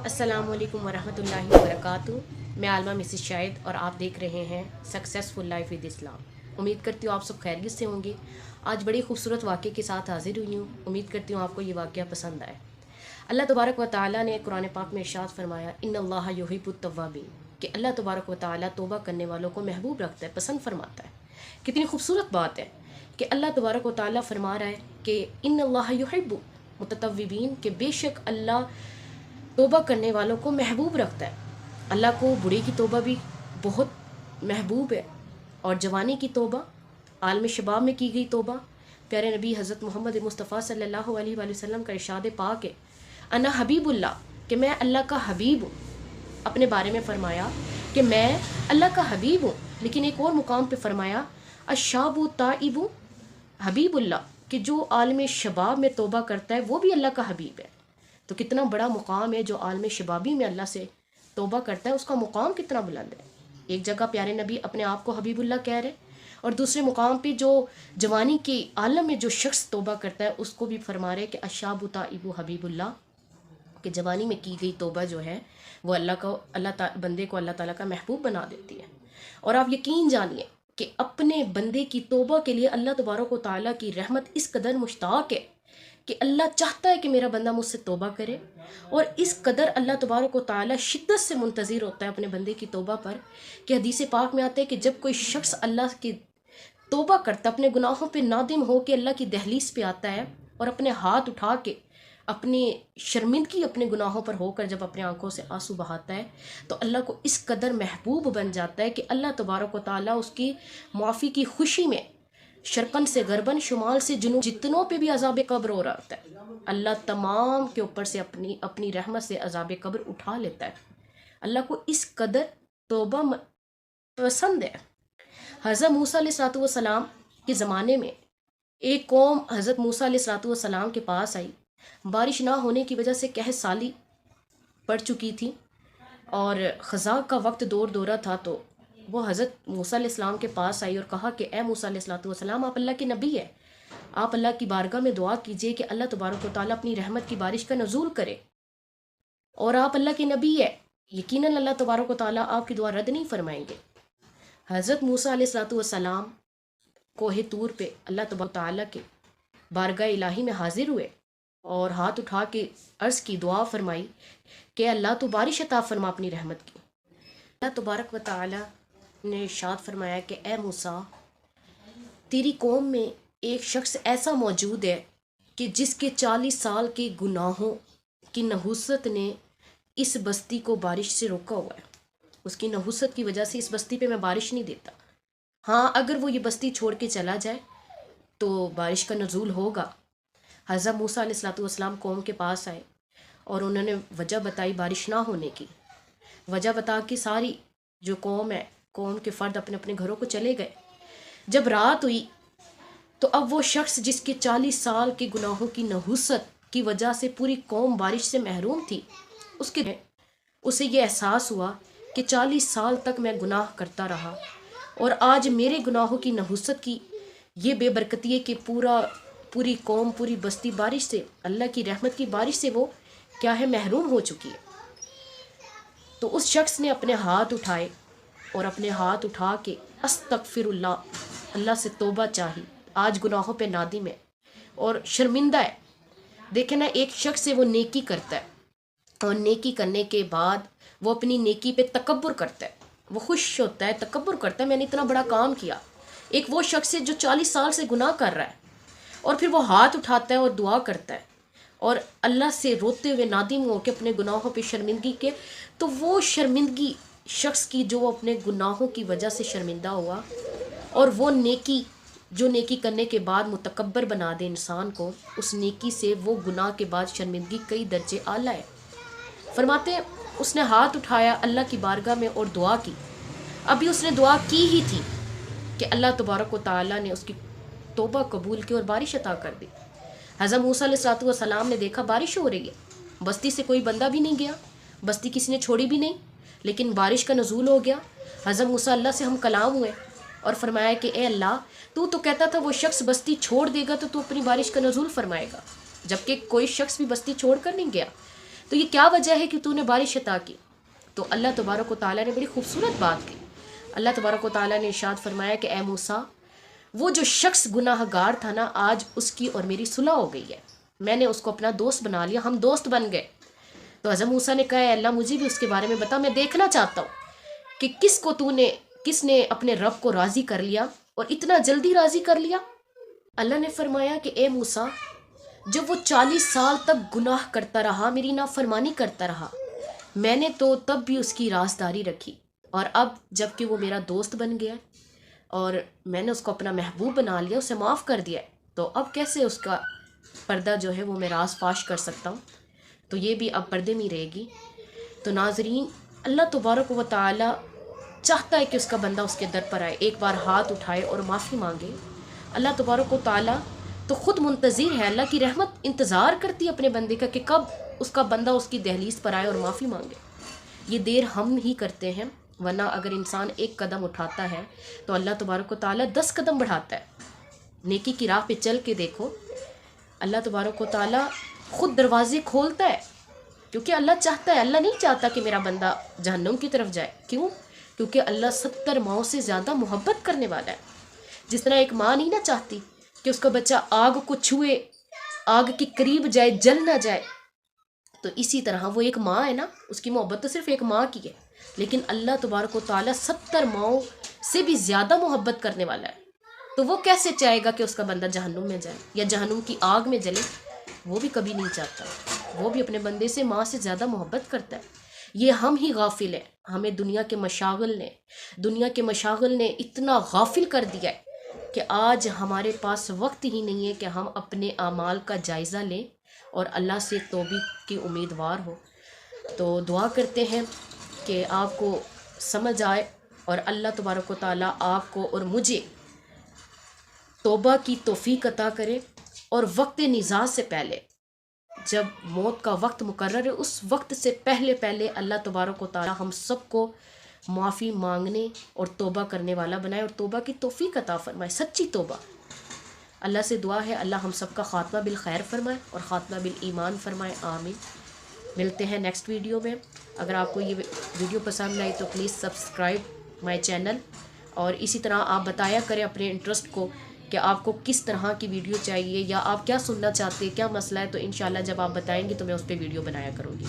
अस्सलाम वालेकुम वरहमतुल्लाहि वबरकातुहू। मैं आलमा मिसिस शाहिद और आप देख रहे हैं सक्सेसफुल लाइफ विद इस्लाम। उम्मीद करती हूँ आप सब खैरियत से होंगे। आज बड़ी खूबसूरत वाक़े के साथ हाजिर हुई हूँ। उम्मीद करती हूँ आपको ये वाक़या पसंद आए। अल्लाह तबारक व तआला ने कुरान पाक में इरशाद फरमाया, इन्नल्लाह युहिब्बुत तव्वाबीन, कि अल्लाह तबारक व तआला तौबा करने वालों को महबूब रखता है, पसंद फरमाता है। कितनी खूबसूरत बात है कि अल्लाह तबारक व तआला फरमा रहा है कि इन्नल्लाह युहिब्बु मुततव्विबीन, कि बेशक अल्लाह तौबा करने वालों को महबूब रखता है। अल्लाह को बूढ़े की तौबा भी बहुत महबूब है, और जवानी की तौबा, आलम शबाब में की गई तौबा। प्यारे नबी हज़रत मोहम्मद मुस्तफ़ा सल्लल्लाहु अलैहि वसल्लम का इरशाद पाक है, अना हबीबुल्लाह, कि मैं अल्लाह का हबीब हूँ। अपने बारे में फ़रमाया कि मैं अल्लाह का हबीब हूँ। लेकिन एक और मुकाम पे फ़रमाया, अशाबु ताइबु हबीबुल्लाह, कि जो आलम शबाब में तौबा करता है वो भी अल्लाह का हबीब है। तो कितना बड़ा मुकाम है, जो आलम शबाबी में अल्लाह से तौबा करता है उसका मुकाम कितना बुलंद है। एक जगह प्यारे नबी अपने आप को हबीबुल्लाह कह रहे, और दूसरे मुकाम पे जो जवानी के आलम में जो शख्स तौबा करता है उसको भी फरमा रहे कि अशाबु ताइबु हबीबुल्लाह, कि जवानी में की गई तौबा जो है वो बंदे को अल्लाह ताला का महबूब बना देती है। और आप यकीन जानिए कि अपने बंदे की तौबा के लिए अल्लाह तबारक व तआला की रहमत इस कदर मुश्ताक है कि अल्लाह चाहता है कि मेरा बंदा मुझसे तौबा करे, और इस कदर अल्लाह तबारक व तआला शिद्दत से मुंतज़िर होता है अपने बंदे की तौबा पर, कि हदीस पाक में आता है कि जब कोई शख्स अल्लाह की तौबा करता, अपने गुनाहों पे नादिम हो के अल्लाह की दहलीज पे आता है और अपने हाथ उठा के अपनी शर्मिंदगी अपने गुनाहों पर होकर जब अपने आंखों से आंसू बहाता है, तो अल्लाह को इस कदर महबूब बन जाता है कि अल्लाह तबारक व तआला उसकी माफ़ी की खुशी में शरकन से गरबन, शुमाल से जुनूब, जितनों पे भी अज़ाब कब्र हो रहा होता है, अल्लाह तमाम के ऊपर से अपनी रहमत से अज़ाब कब्र उठा लेता है। अल्लाह को इस कदर तौबा पसंद है। हज़रत मूसा अलैहिस्सलाम के ज़माने में एक कौम हज़रत मूसा अलैहिस्सलाम के पास आई। बारिश ना होने की वजह से कहत साली पड़ चुकी थी और ख़ज़ा का वक्त दौरा था, तो वो हज़रत मूसा अलैहिस्सलाम के पास आई और कहा कि ए मूसा अलैहिस्सलाम, आप अल्लाह के नबी है, आप अल्लाह की बारगाह में दुआ कीजिए कि अल्लाह तबारक व तआला अपनी रहमत की बारिश का नज़ूल करे, और आप अल्लाह के नबी है, यकीनन अल्लाह तबारक व तआला आपकी दुआ रद्द नहीं फरमाएंगे। हज़रत मूसा अलैहिस्सलाम कोहे तूर पे अल्लाह तबारक व तआला के बारगाह इलाही में हाजिर हुए और हाथ उठा के अर्ज़ की, दुआ फरमाई कि अल्लाह तो बारिश अता फरमा अपनी रहमत की। अल्लाह तबारक व तआला ने इरशाद फरमाया कि ए मूसा, तेरी कौम में एक शख्स ऐसा मौजूद है कि जिसके 40 साल के गुनाहों की नहुसत ने इस बस्ती को बारिश से रोका हुआ है। उसकी नहुसत की वजह से इस बस्ती पे मैं बारिश नहीं देता। हाँ, अगर वो ये बस्ती छोड़ के चला जाए तो बारिश का नज़ूल होगा। हज़रत मूसा अलैहिस्सलाम कौम के पास आए और उन्होंने वजह बताई बारिश ना होने की। वजह बता के सारी जो कौम है, कौम के फ़र्द अपने अपने घरों को चले गए। जब रात हुई तो अब वो शख्स जिसके 40 साल के गुनाहों की नहुसत की वजह से पूरी कौम बारिश से महरूम थी, उसे ये एहसास हुआ कि 40 साल तक मैं गुनाह करता रहा और आज मेरे गुनाहों की नहुसत की ये बेबरकती है कि पूरी कौम, पूरी बस्ती बारिश से, अल्लाह की रहमत की बारिश से वो क्या है, महरूम हो चुकी है। तो उस शख्स ने अपने हाथ उठाए और अपने हाथ उठा के अस्तगफिरुल्लाह, अल्लाह से तौबा चाही। आज गुनाहों पे नादिम है और शर्मिंदा है। देखे ना, एक शख्स से वो नेकी करता है और नेकी करने के बाद वो अपनी नेकी पे तकब्बुर करता है, वो खुश होता है, तकब्बुर करता है, मैंने इतना बड़ा काम किया। एक वो शख्स है जो 40 साल से गुनाह कर रहा है और फिर वो हाथ उठाता है और दुआ करता है और अल्लाह से रोते हुए नादिम हो के अपने गुनाहों पे शर्मिंदगी के, तो वो शर्मिंदगी शख्स की जो अपने गुनाहों की वजह से शर्मिंदा हुआ, और वो नेकी जो नेकी करने के बाद मुतकब्बर बना दे इंसान को, उस नेकी से वो गुनाह के बाद शर्मिंदगी कई दर्जे आला है। फरमाते हैं उसने हाथ उठाया अल्लाह की बारगाह में और दुआ की। अभी उसने दुआ की ही थी कि अल्लाह तबारक व तआला ने उसकी तौबा कबूल की और बारिश अता कर दी। हज़रत मूसा अलैहिस्सलाम ने देखा बारिश हो रही है, बस्ती से कोई बंदा भी नहीं गया, बस्ती किसी ने छोड़ी भी नहीं, लेकिन बारिश का नज़ूल हो गया। हज़रत मूसा अल्लाह से हम कलाम हुए और फरमाया कि ए अल्लाह, तू तो कहता था वो शख्स बस्ती छोड़ देगा तो तू अपनी बारिश का नज़ूल फरमाएगा, जबकि कोई शख्स भी बस्ती छोड़ कर नहीं गया। تو یہ کیا وجہ ہے کہ تو نے بارش عطا کی؟ تو اللہ تبارک و تعالیٰ نے بڑی خوبصورت بات کی. اللہ تبارک و تعالیٰ نے ارشاد فرمایا کہ اے موسیٰ، وہ جو شخص گناہ گار تھا نا، آج اس کی اور میری صلح ہو گئی ہے، میں نے اس کو اپنا دوست بنا لیا، ہم دوست بن گئے. تو حضرت موسیٰ نے کہا اے اللہ مجھے بھی اس کے بارے میں بتا، میں دیکھنا چاہتا ہوں کہ کس نے اپنے رب کو راضی کر لیا اور اتنا جلدی راضی کر لیا. اللہ نے فرمایا کہ اے موسیٰ، جب وہ 40 سال تک گناہ کرتا رہا، میری نافرمانی کرتا رہا، میں نے تو تب بھی اس کی رازداری رکھی، اور اب جب کہ وہ میرا دوست بن گیا اور میں نے اس کو اپنا محبوب بنا لیا، اسے معاف کر دیا، تو اب کیسے اس کا پردہ جو ہے وہ میں راز فاش کر سکتا ہوں؟ تو یہ بھی اب پردے میں رہے گی. تو ناظرین، اللہ تبارک و تعالی چاہتا ہے کہ اس کا بندہ اس کے در پر آئے، ایک بار ہاتھ اٹھائے اور معافی مانگے. اللہ تبارک و تعالی تو خود منتظر ہے، اللہ کی رحمت انتظار کرتی ہے اپنے بندے کا کہ کب اس کا بندہ اس کی دہلیز پر آئے اور معافی مانگے. یہ دیر ہم ہی کرتے ہیں، ورنہ اگر انسان ایک قدم اٹھاتا ہے تو اللہ تبارک و تعالی 10 قدم بڑھاتا ہے. نیکی کی راہ پہ چل کے دیکھو، اللہ تبارک و تعالی خود دروازے کھولتا ہے، کیونکہ اللہ چاہتا ہے. اللہ نہیں چاہتا کہ میرا بندہ جہنم کی طرف جائے. کیوں؟ کیونکہ اللہ 70 ماؤں سے زیادہ محبت کرنے والا ہے. جس طرح ایک ماں نہیں نہ چاہتی کہ اس کا بچہ آگ کو چھوئے، آگ کے قریب جائے، جل نہ جائے، تو اسی طرح وہ ایک ماں ہے نا، اس کی محبت تو صرف ایک ماں کی ہے، لیکن اللہ تبارک و تعالیٰ 70 ماؤں سے بھی زیادہ محبت کرنے والا ہے. تو وہ کیسے چاہے گا کہ اس کا بندہ جہنم میں جائے یا جہنم کی آگ میں جلے؟ وہ بھی کبھی نہیں چاہتا. وہ بھی اپنے بندے سے ماں سے زیادہ محبت کرتا ہے. یہ ہم ہی غافل ہیں، ہمیں دنیا کے مشاغل نے اتنا غافل کر دیا ہے کہ آج ہمارے پاس وقت ہی نہیں ہے کہ ہم اپنے اعمال کا جائزہ لیں اور اللہ سے توبہ کی امیدوار ہو. تو دعا کرتے ہیں کہ آپ کو سمجھ آئے اور اللہ تبارک و تعالیٰ آپ کو اور مجھے توبہ کی توفیق عطا کرے، اور وقت نزاع سے پہلے، جب موت کا وقت مقرر ہے، اس وقت سے پہلے اللہ تبارک و تعالیٰ ہم سب کو معافی مانگنے اور توبہ کرنے والا بنائے اور توبہ کی توفیق عطا فرمائے، سچی توبہ. اللہ سے دعا ہے اللہ ہم سب کا خاتمہ بالخیر فرمائے اور خاتمہ بالایمان فرمائے، آمین. ملتے ہیں نیکسٹ ویڈیو میں. اگر آپ کو یہ ویڈیو پسند آئی تو پلیز سبسکرائب مائی چینل، اور اسی طرح آپ بتایا کریں اپنے انٹرسٹ کو کہ آپ کو کس طرح کی ویڈیو چاہیے یا آپ کیا سننا چاہتے ہیں، کیا مسئلہ ہے. تو انشاءاللہ جب آپ بتائیں گے تو میں اس پہ ویڈیو بنایا کروں گی.